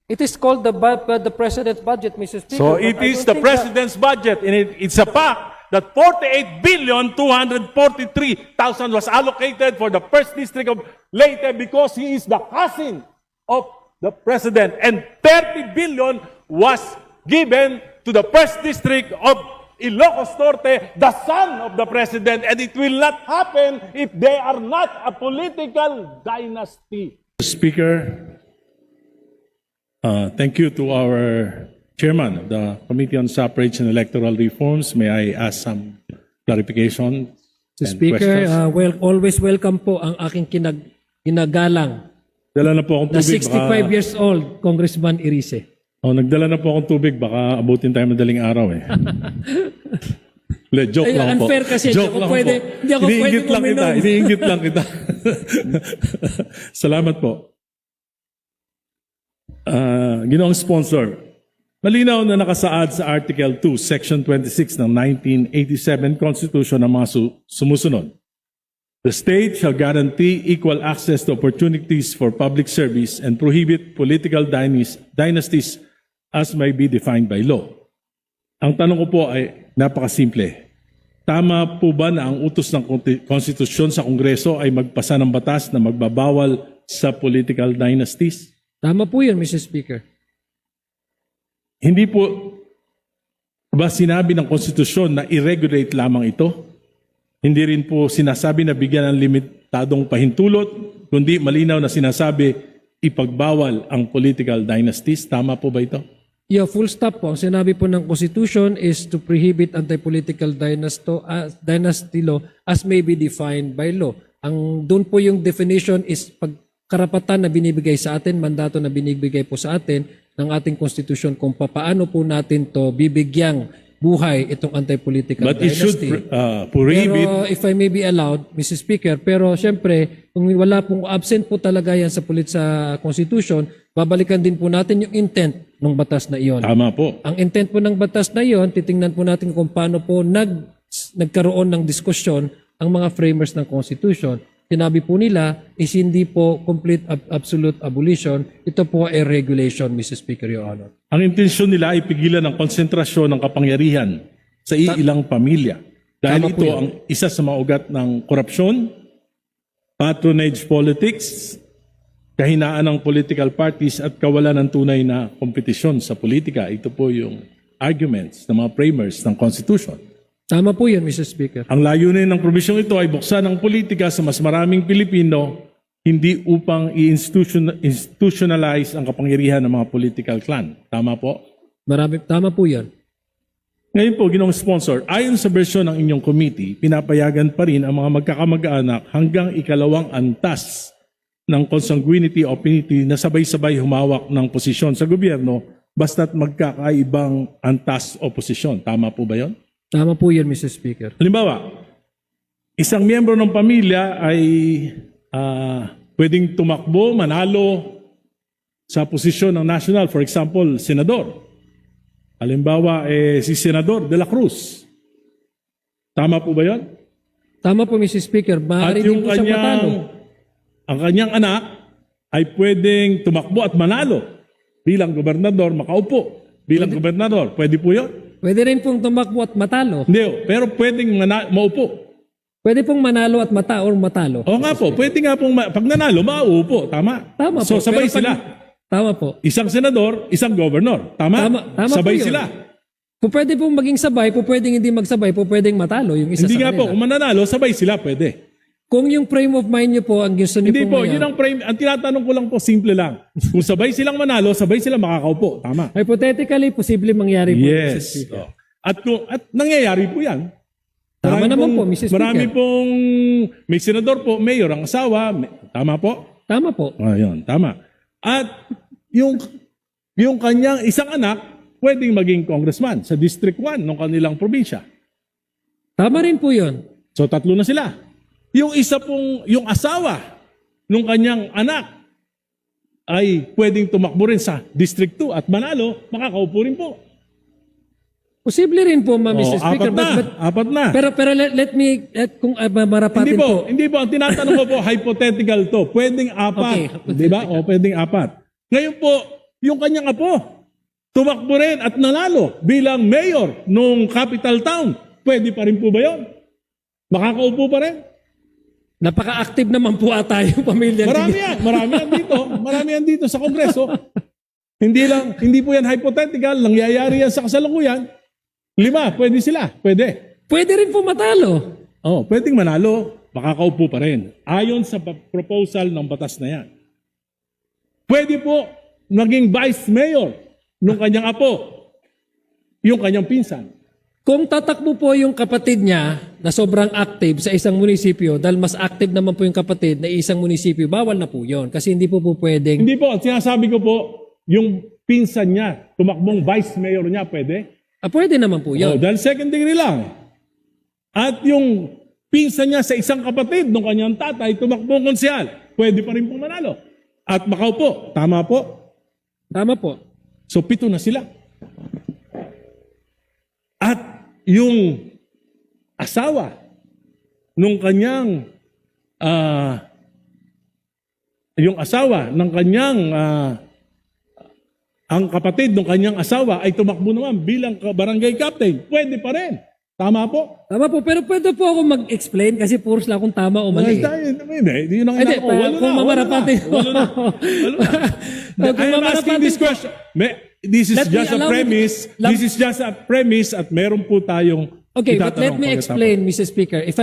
It is called the President's budget, Mr. Speaker. So but it I is don't the think President's budget, and it's a fact that 48,243,000 was allocated for the first district of Leyte because he is the cousin of the President, and 30 billion was given to the first district of Ilocos Norte, the son of the President, and it will not happen if they are not a political dynasty. Speaker, thank you to our chairman of the Committee on Suffrage and Electoral Reforms. May I ask some clarification Mr. and Speaker, questions? always welcome po ang aking ginagalang Dala na po akong na tubig. 65 years old, Congressman Irice. Nagdala na po akong tubig. Baka abutin tayo madaling araw eh. Joke Ay, lang po. unfair kasi, Joke hindi ako lang pwede- po. hindi ako pwede Iniinggit lang kita. uminom. Iniinggit lang kita. Salamat po. Ginoong sponsor, malinaw na nakasaad sa Article 2, Section 26 ng 1987 Constitution ng mga sumusunod. The state shall guarantee equal access to opportunities for public service and prohibit political dynasties as may be defined by law. Ang tanong ko po ay napakasimple. Tama po ba na ang utos ng konstitusyon sa Kongreso ay magpasa ng batas na magbabawal sa political dynasties? Tama po yun, Mr. Speaker. Hindi po ba sinabi ng konstitusyon na i-regulate lamang ito? Hindi rin po sinasabi na bigyan ng limitadong pahintulot, kundi malinaw na sinasabi ipagbawal ang political dynasties. Tama po ba ito? Yeah, full stop po. Ang sinabi po ng Constitution is to prohibit anti-political dynasty law as may be defined by law. Doon po yung definition is pagkarapatan na binibigay sa atin, mandato na binibigay po sa atin ng ating Constitution kung paano po natin to bibigyang buhay itong anti-political But it should dynasty. prohibit. Pero if I may be allowed, Mr. Speaker, pero siyempre, kung wala pong absent po talaga yan sa Constitution, babalikan din po natin yung intent ng batas na iyon. Tama po. Ang intent po ng batas na iyon, titingnan po natin kung paano po nagkaroon ng diskusyon ang mga framers ng Constitution. Sinabi po nila is hindi po complete absolute abolition. Ito po ay regulation, Mr. Speaker, Your Honor. Ang intensyon nila ay pigilan ang konsentrasyon ng kapangyarihan sa iilang pamilya. Dahil Tama po ito yan. ang isa sa mga ugat ng korupsyon, patronage politics, kahinaan ng political parties at kawalan ng tunay na kompetisyon sa politika. Ito po yung arguments ng mga framers ng Constitution. Tama po yun, Mr. Speaker. Ang layunin ng probisyong ito ay buksan ang politika sa mas maraming Pilipino, hindi upang i-institutionalize ang kapangyarihan ng mga political clan. Tama po? Tama po yun. Ngayon po, Ginoong Sponsor, ayon sa bersyon ng inyong committee, pinapayagan pa rin ang mga magkakamag-anak hanggang ikalawang antas ng consanguinity o affinity na sabay-sabay humawak ng posisyon sa gobyerno basta't magkakaibang antas o posisyon. Tama po ba yun? Tama po yun, Mr. Speaker. Halimbawa, isang miyembro ng pamilya ay pwedeng tumakbo, manalo sa posisyon ng national, for example, senador. Halimbawa, si Senador de la Cruz. Tama po ba yun? Tama po, Mr. Speaker. Maaari din po siya matalo. ang kanyang anak ay pwedeng tumakbo at manalo bilang gobernador, makaupo bilang gobernador. Pwede po yun? Pwede rin pong tumakbo at matalo. Hindi, pero pwedeng maupo. Pwede pong manalo at matalo. Oo nga po, pwede nga pong, pag nanalo, mauupo. Tama? Tama po. So sabay Pero sila. Tama po. Isang senador, isang governor. Tama? Tama Sabay po yun. sila. Kung pwede pong maging sabay, kung pwedeng hindi magsabay, kung pwedeng matalo yung isa Hindi sa nga po, kanila. kung mananalo, sabay sila, pwede. Kung yung frame of mind nyo po, ang gusto nyo Hindi pong po, yun ang frame. Ang tinatanong ko lang po, simple lang. Kung sabay silang manalo, sabay silang makakaupo. Tama? Hypothetically, posible mangyari po. Mr. Yes. Speaker. At nangyayari po yan. Tama naman po, Mr. Speaker. Marami pong, may senador po, mayor ang asawa. Tama po? Tama po. Ayun, tama. At yung kanyang isang anak, pwedeng maging congressman sa District 1 ng kanilang probinsya. Tama rin po yun. So tatlo na sila. Yung isa pong, yung asawa ng kanyang anak ay pwedeng tumakbo rin sa District 2 at manalo, makakaupo rin po. Posible rin po, Mr. Speaker. Apat na. Pero kung marapatin Hindi po. Ang tinatanong ko po, hypothetical to. Pwedeng apat. Okay, Di ba? O pwedeng apat. Ngayon po, yung kanyang apo, tumakbo rin at nanalo bilang mayor nung capital town. Pwede pa rin po ba yun? Makakaupo pa rin? Napaka-active naman po ata yung pamilya. Marami yan dito sa Kongreso. Hindi po yan hypothetical, nangyayari yan sa kasalukuyan. 5, pwede sila, pwede. Pwede rin po matalo. Oh, pwedeng manalo, makakaupo pa rin. Ayon sa proposal ng batas na yan. Pwede po naging vice mayor nung kanyang apo, yung kanyang pinsan. Kung tatakbo po yung kapatid niya na sobrang active sa isang munisipyo, dahil mas active naman po yung kapatid na isang munisipyo, bawal na po yun. Kasi hindi po pwedeng... Hindi po, sinasabi ko po, yung pinsan niya, tumakbong vice mayor niya, pwede? Pwede naman po yun. Oh, dahil second degree lang. At yung pinsan niya sa isang kapatid ng kanyang tatay, tumakbong konsyal, pwede pa rin pong manalo. At makaupo, tama po? Tama po. So 7 na sila. At yung asawa nung kanyang ang kapatid ng kanyang asawa ay tumakbo naman bilang barangay captain. Pwede pa rin. Tama po? Tama po. Pero pwede po ako mag-explain kasi puros lang kung tama o mali. Hindi yun ang Hindi, ko. Walo kung mamarapatin. Walo na. I am asking this question. This is Let me just a allow me- premise. This is just a premise at meron po tayong Okay, but let itatanong me pagkatapos. explain, Mr. Speaker. If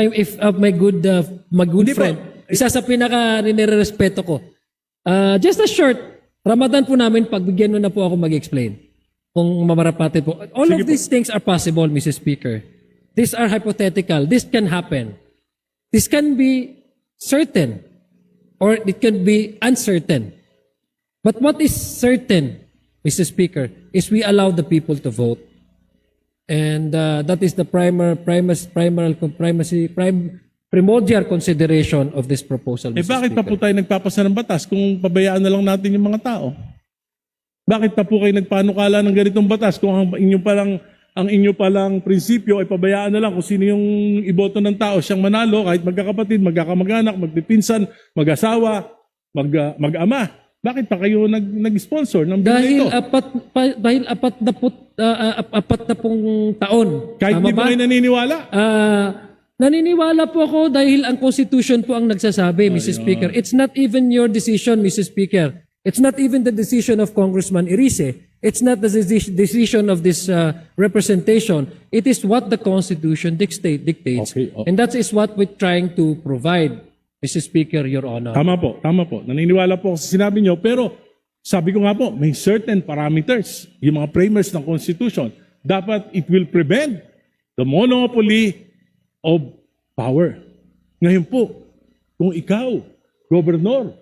my good Hindi po. friend, isa sa pinaka nirerespeto ko. Just a short, Ramadan po namin, pagbigyan mo na po ako mag-explain. Kung mamarapatin po. All of these things are possible, Mr. Speaker. These are hypothetical. This can happen. This can be certain or it can be uncertain. But what is certain, Mr. Speaker, is we allow the people to vote. And that is the primordial consideration of this proposal, Mr. Bakit pa Speaker. po tayo nagpapasa ng batas kung pabayaan na lang natin yung mga tao? Bakit pa po kayo nagpanukala ng ganitong batas kung ang inyo palang prinsipyo ay pabayaan na lang kung sino yung iboto ng tao siyang manalo kahit magkakapatid, magkakamag-anak, magpipinsan, mag-asawa, mag-ama. Bakit pa kayo nag-sponsor ng bill Dahil nito? dahil apat na pong taon. Kahit Tama di po ba? kayo naniniwala? Naniniwala po ako dahil ang Constitution po ang nagsasabi, Mr. Speaker. It's not even your decision, Mr. Speaker. It's not even the decision of Congressman Irice. It's not the decision of this representation. It is what the Constitution dictates. Okay, okay. And that is what we're trying to provide, Mr. Speaker, Your Honor. Tama po. Naniniwala po ako sa sinabi nyo, pero sabi ko nga po, may certain parameters, yung mga framers ng Constitution. Dapat it will prevent the monopoly of power. Ngayon po, kung ikaw, gobernador,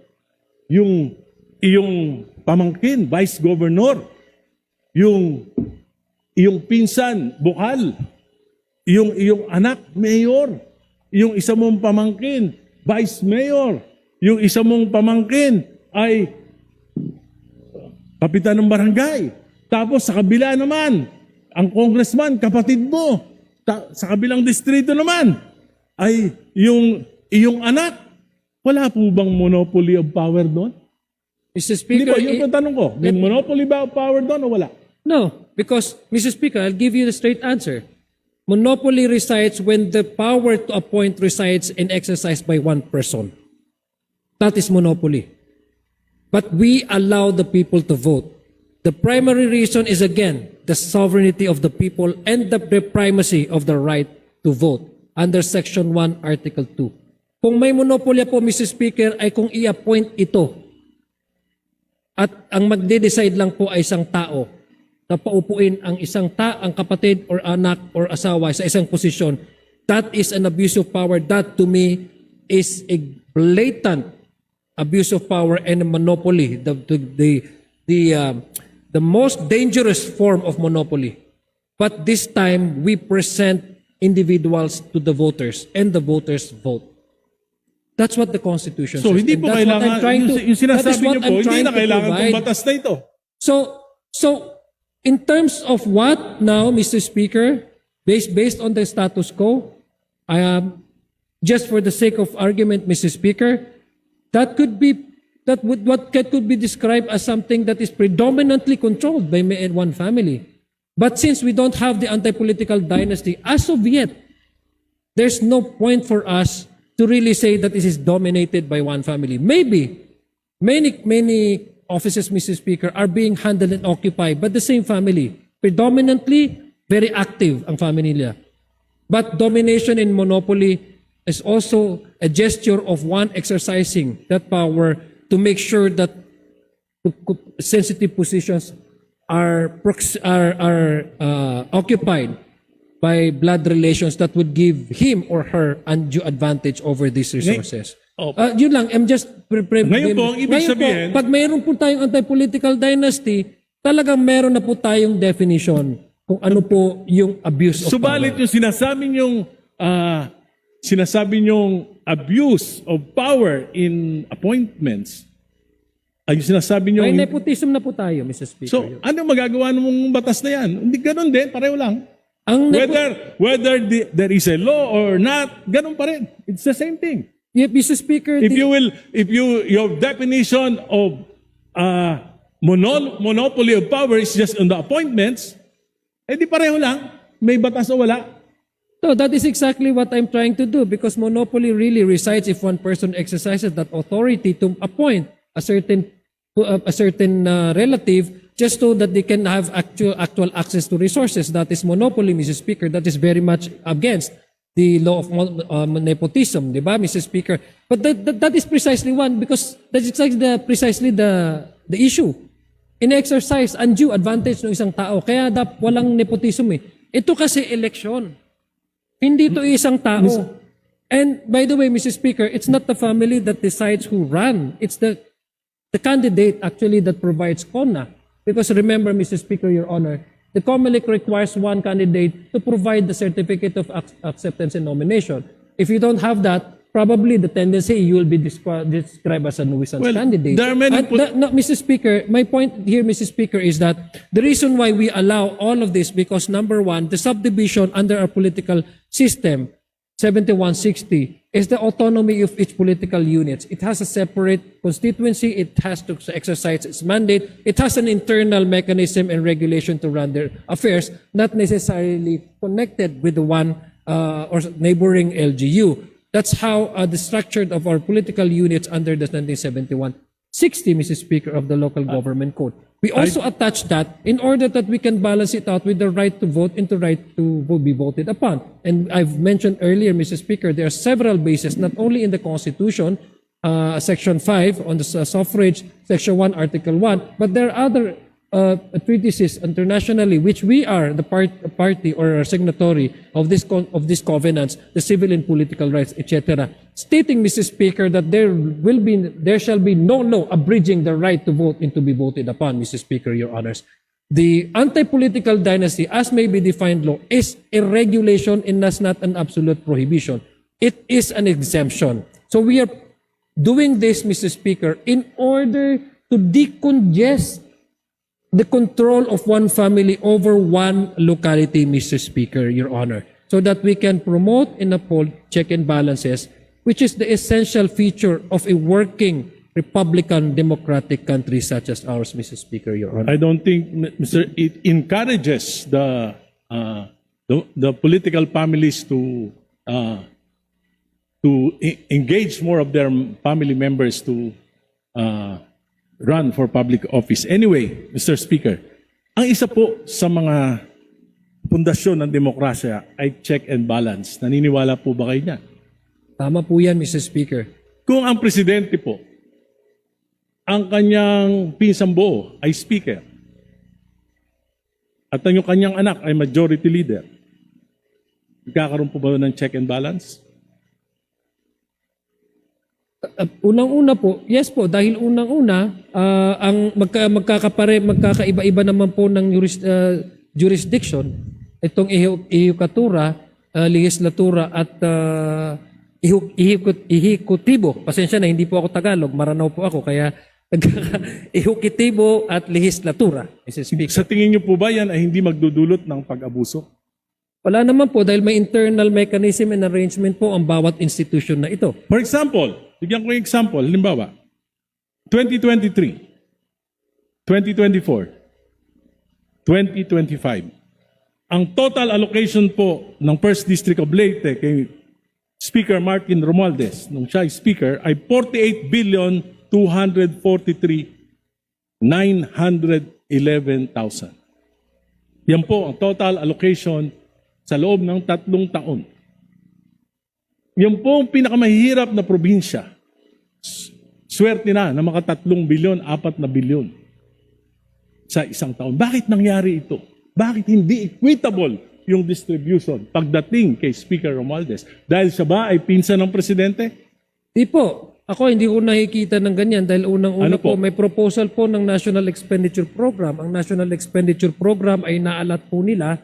yung iyong pamangkin, vice governor, yung iyong pinsan, bukal, yung iyong anak, mayor, yung isa mong pamangkin, vice mayor, yung isa mong pamangkin ay kapitan ng barangay. Tapos sa kabila naman, ang congressman, kapatid mo, sa kabilang distrito naman, ay yung iyong anak. Wala po bang monopoly of power doon? Mr. Hindi Speaker, po, yun po ang tanong ko. May monopoly ba of power doon o wala? no, because, Mr. Speaker, I'll give you the straight answer. Monopoly resides when the power to appoint resides and exercised by one person. That is monopoly. But we allow the people to vote. The primary reason is, again, the sovereignty of the people and the primacy of the right to vote under Section 1, Article 2. Kung may monopoly po, Mr. Speaker, ay kung i-appoint ito at ang magde-decide lang po ay isang tao na paupuin ang ang kapatid or anak or asawa sa isang posisyon, that is an abuse of power. That to me is a blatant abuse of power and a monopoly. The most dangerous form of monopoly. But this time we present individuals to the voters and the voters vote. That's what the Constitution So says. hindi And po that's what I'm kailangan, trying to- yung sinasabi that is what niyo po, I'm hindi trying na to kailangan itong provide. batas na ito. So in terms of what now, Mr. Speaker, based on the status quo, just for the sake of argument, Mr. Speaker, that could be what could be described as something that is predominantly controlled by one family. But since we don't have the anti-political dynasty, as of yet, there's no point for us to really say that this is dominated by one family. Maybe many offices, Mr. Speaker, are being handled and occupied by the same family. Predominantly, very active ang family nila. But domination and monopoly is also a gesture of one exercising that power to make sure that sensitive positions are occupied by blood relations that would give him or her undue advantage over these resources. Yun lang, I'm just... Ngayon po, ang ibig sabihin... pag mayroon po tayong anti-political dynasty, talagang meron na po tayong definition kung ano po yung abuse of Subalit power. yung sinasabi nyong abuse of power in appointments, ay yung sinasabi nyo... May nepotism na po tayo, Mr. Speaker. So, ano magagawa ng batas na yan? Hindi ganun din, pareho lang. Ang Whether there is a law or not, ganun pa rin. It's the same thing. Yeah, Mr. Speaker, If your definition of monopoly of power is just on the appointments, di pareho lang. May batas o wala. no, that is exactly what I'm trying to do because monopoly really resides if one person exercises that authority to appoint a certain relative just so that they can have actual access to resources. That is monopoly, Mr. Speaker. That is very much against the law of nepotism, di ba, Mr. Speaker? But that is precisely one because that's exactly precisely the issue. In-exercise undue advantage ng isang tao. Kaya walang nepotism eh. Ito kasi eleksyon. Hindi ito isang tao. And by the way, Mr. Speaker, it's not the family that decides who run. It's the candidate actually that provides CONA. Because remember, Mr. Speaker, Your Honor, the COMELEC requires one candidate to provide the certificate of acceptance and nomination. If you don't have that, probably the tendency you will be described as a nuisance candidate. There are many No, Mr. Speaker, my point here, Mr. Speaker, is that the reason why we allow all of this because number one, the subdivision under our political system, 7160, is the autonomy of each political unit. It has a separate constituency. It has to exercise its mandate. It has an internal mechanism and regulation to run their affairs, not necessarily connected with the one or neighboring LGU. That's how the structure of our political units under the 1971-60, Mr. Speaker, of the Local Government Code. We also attach that in order that we can balance it out with the right to vote and the right to be voted upon. And I've mentioned earlier, Mr. Speaker, there are several bases, not only in the Constitution, Section 5 on the suffrage, Section 1, Article 1, but there are other treatises internationally which we are the party or signatory of this covenants, the civil and political rights, etc., stating, Mr. Speaker, that there shall be no law abridging the right to vote and to be voted upon, Mr. Speaker, Your Honors. The anti-political dynasty, as may be defined law, is a regulation and that's not an absolute prohibition. It is an exemption. So we are doing this, Mr. Speaker, in order to decongest the control of one family over one locality, Mr. Speaker, Your Honor, so that we can promote and uphold check and balances, which is the essential feature of a working Republican democratic country such as ours, Mr. Speaker, Your Honor. I don't think, it encourages the political families to engage more of their family members to run for public office. Anyway, Mr. Speaker, ang isa po sa mga pundasyon ng demokrasya ay check and balance. Naniniwala po ba kayo niyan? Tama po yan, Mr. Speaker. Kung ang presidente po, ang kanyang pinsang buo ay speaker, at ang kanyang anak ay majority leader, magkakaroon po ba ng check and balance? Unang-una po, yes po, dahil unang-una, ang magkakaiba-iba naman po ng jurisdiction, itong ihikatura, legislatura at ihikutibo. Pasensya na, hindi po ako Tagalog, Maranaw po ako, kaya ihikutibo at legislatura, Mr. Speaker. Sa tingin niyo po ba yan ay hindi magdudulot ng pag-abuso? Wala naman po dahil may internal mechanism and arrangement po ang bawat institution na ito. For example, bigyan ko yung example, halimbawa, 2023, 2024, 2025. Ang total allocation po ng First District of Leyte kay Speaker Martin Romualdez, nung siya ay Speaker, ay 48,243,911,000. Yan po ang total allocation sa loob ng 3 taon. Yan po ang pinakamahirap na probinsya. Swerte na maka 3 bilyon, 4 na bilyon sa isang taon. Bakit nangyari ito? Bakit hindi equitable yung distribution pagdating kay Speaker Romualdez? Dahil siya ba ay pinsan ng presidente? Di po. Ako hindi ko nakikita ng ganyan dahil unang-una Ano po? may proposal po ng National Expenditure Program. Ang National Expenditure Program ay naalat po nila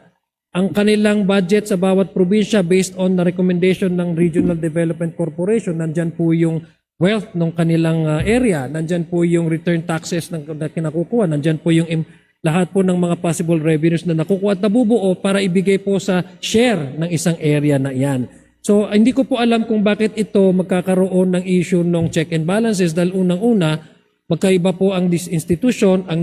ang kanilang budget sa bawat probinsya based on the recommendation ng Regional Development Corporation. Nandyan po yung wealth ng kanilang area. Nandyan po yung return taxes na kinakukuha. Nandyan po yung lahat po ng mga possible revenues na nakukuha at nabubuo para ibigay po sa share ng isang area na yan. So, hindi ko po alam kung bakit ito magkakaroon ng issue ng check and balances dahil unang-una, magkaiba po ang this institution, ang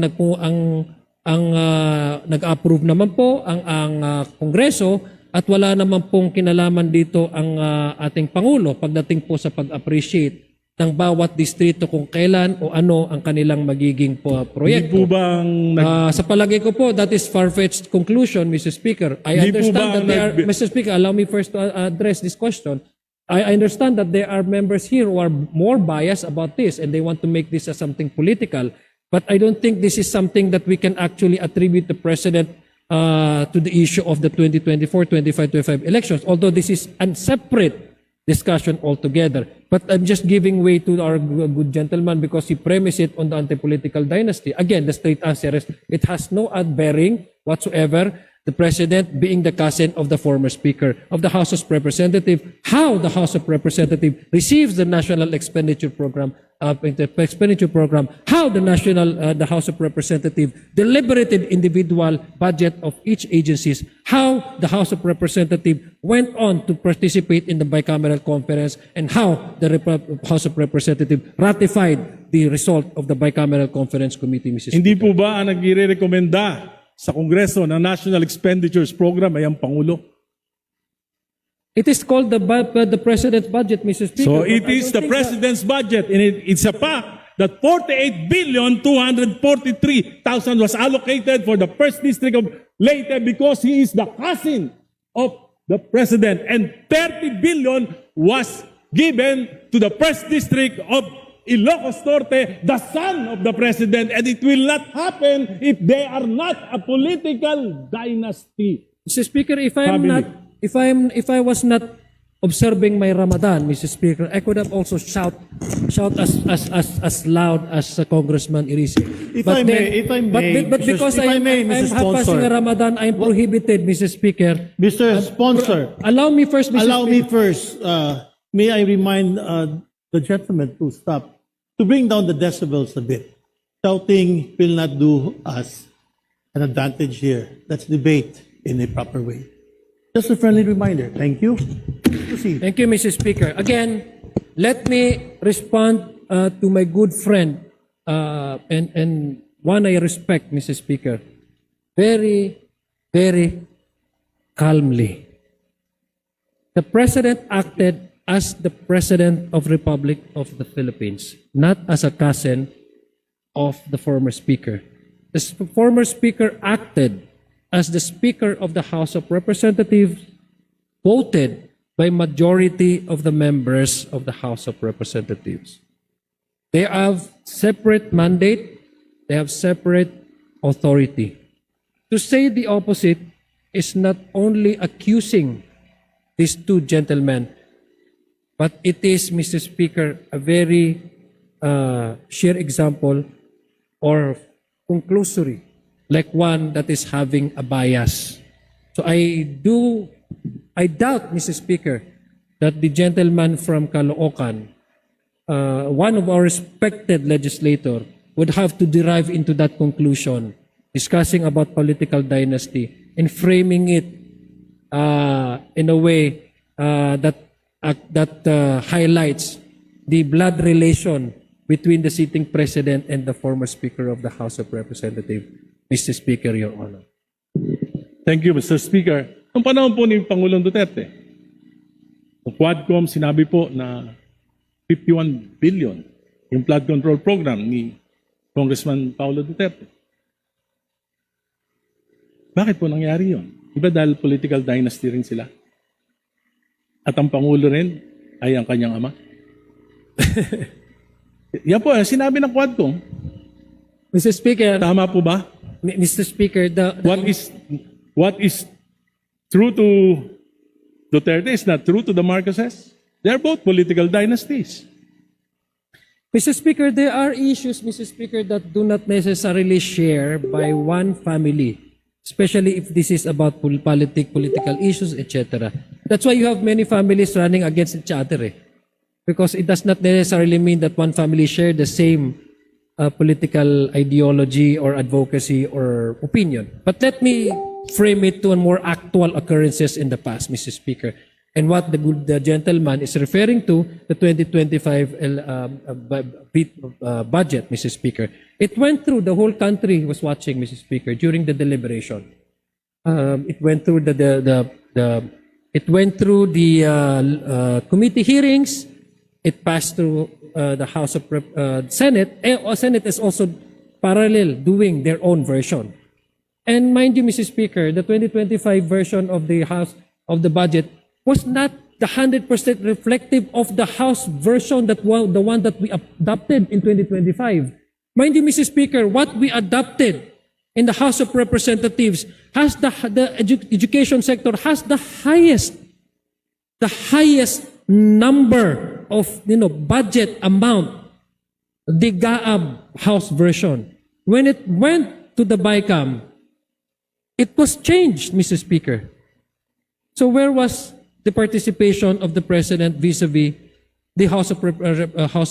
nag-approve naman po ang Kongreso at wala naman pong kinalaman dito ang ating Pangulo pagdating po sa pag-appreciate ng bawat distrito kung kailan o ano ang kanilang magiging Hindi proyekto. po bang Sa palagay ko po, that is far-fetched conclusion, Mr. Speaker. I Hindi po understand ba that they are, nag- Mr. Speaker, allow me first to address this question. I understand that there are members here who are more biased about this and they want to make this as something political. But I don't think this is something that we can actually attribute the President to the issue of the 2024, 25 elections. Although this is a separate discussion altogether. But I'm just giving way to our good gentleman because he premised it on the anti-political dynasty. Again, the straight answer is it has no bearing whatsoever. The President being the cousin of the former Speaker of the House of Representatives, how the House of Representatives receives the National Expenditure Program, how the House of Representatives deliberated individual budget of each agencies, how the House of Representatives went on to participate in the bicameral conference, and how the House of Representatives ratified the result of the bicameral conference committee, Mrs. hindi po ba ang nagre-rekomenda sa Kongreso ng National Expenditures Program ay ang Pangulo? It is called the President's budget, Mr. Speaker. So but it I is don't the think President's budget, and it's a fact that 48,243,000 was allocated for the First District of Leyte because he is the cousin of the President, and 30 billion was given to the First District of Ilocos Norte, the son of the President, and it will not happen if they are not a political dynasty. Mr. Speaker, if Family. I was not observing my Ramadan, Mr. Speaker, I could have also shout as loud as Congressman Irice. If I may, but Mr. because if I may, I'm Mr. passing a Sponsor. Ramadan, I'm prohibited, Mr. Speaker. Mr. Sponsor, Allow me first, Mr. allow Speaker. me first, may I remind the gentleman to stop, to bring down the decibels a bit. Shouting will not do us an advantage here. Let's debate in a proper way. Just a friendly reminder. Thank you. Proceed. Thank you, Mr. Speaker. Again, let me respond to my good friend and one I respect, Mr. Speaker, very, very calmly. The President acted as the President of Republic of the Philippines, not as a cousin of the former Speaker. The former Speaker acted as the Speaker of the House of Representatives, voted by majority of the members of the House of Representatives. They have separate mandate, they have separate authority. To say the opposite is not only accusing these two gentlemen, but it is, Mr. Speaker, a very sheer example or conclusory, like one that is having a bias. So I doubt, Mr. Speaker, that the gentleman from Caloocan, one of our respected legislator, would have to derive into that conclusion, discussing about political dynasty and framing it in a way that highlights the blood relation between the sitting president and the former Speaker of the House of Representatives. Mr. Speaker, Your Honor. Thank you, Mr. Speaker. Noong panahon po ni Pangulong Duterte, sa Quadcom sinabi po na 51 billion yung flood control program ni Congressman Paulo Duterte. Bakit po nangyari yun? Iba dahil political dynasty rin sila? At ang Pangulo rin ay ang kanyang ama? Yan po, sinabi ng Quadcom. Mr. Speaker, Tama po ba? Mr. Speaker, What is true to Duterte is not true to the Marcoses. They are both political dynasties. Mr. Speaker, there are issues, Mr. Speaker, that do not necessarily share by one family, especially if this is about political issues, etc. That's why you have many families running against each other. Because it does not necessarily mean that one family share the same political ideology or advocacy or opinion. But let me frame it to a more actual occurrences in the past, Mr. Speaker. And what the gentleman is referring to, the 2025 budget, Mr. Speaker. It went through, the whole country was watching, Mr. Speaker, during the deliberation. It went through the committee hearings. It passed through the House of Senate. Senate is also parallel doing their own version. And mind you, Mr. Speaker, the 2025 version of the House of the budget was not the 100% reflective of the House version the one that we adopted in 2025. Mind you, Mr. Speaker, what we adopted in the House of Representatives has the education sector has the highest number of budget amount, the GAAB House version. When it went to the BICAM, it was changed, Mr. Speaker. So where was the participation of the President vis-a-vis the House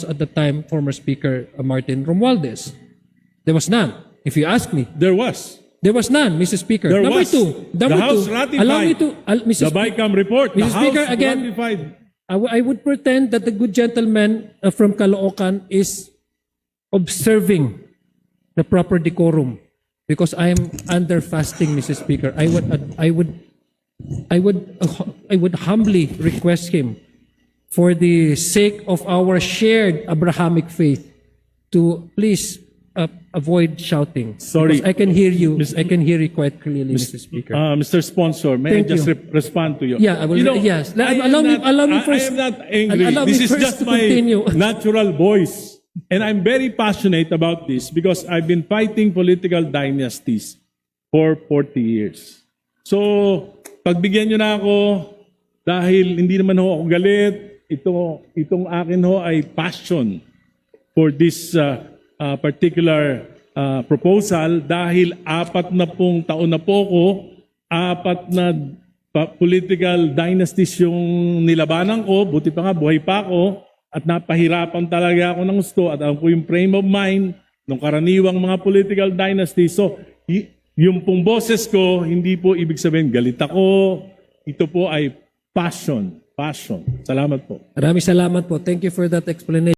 at the time, former Speaker Martin Romualdez? There was none. If you ask me, There was. there was none, Mr. Speaker. There Number was. two, The House ratified allow me to, Mr. the BICAM report. The Mr. Speaker, House again, ratified. I would pretend that the good gentleman from Caloocan is observing the proper decorum because I am under fasting, Mr. Speaker. I would humbly request him, for the sake of our shared Abrahamic faith, to please avoid shouting. Sorry. Because I can hear you. I can hear you quite clearly, Mr. Speaker. Mr. Sponsor, may Thank I just you. respond to you? Yeah, I will. Yes. Allow me first. I am not angry. Allow me This is first just to my continue. natural voice. And I'm very passionate about this because I've been fighting political dynasties for 40 years. So, pagbigyan nyo na ako, dahil hindi naman ho ako galit, itong akin ho ay passion for this particular proposal dahil 40 taon na po ako, 4 political dynasties yung nilabanan ko, buti pa nga buhay pa ako, at napahirapan talaga ako ng gusto at alam ko yung frame of mind ng karaniwang mga political dynasties. So, yung pong boses ko, hindi po ibig sabihin galit ako, ito po ay passion. Salamat po. Maraming salamat po. Thank you for that explanation.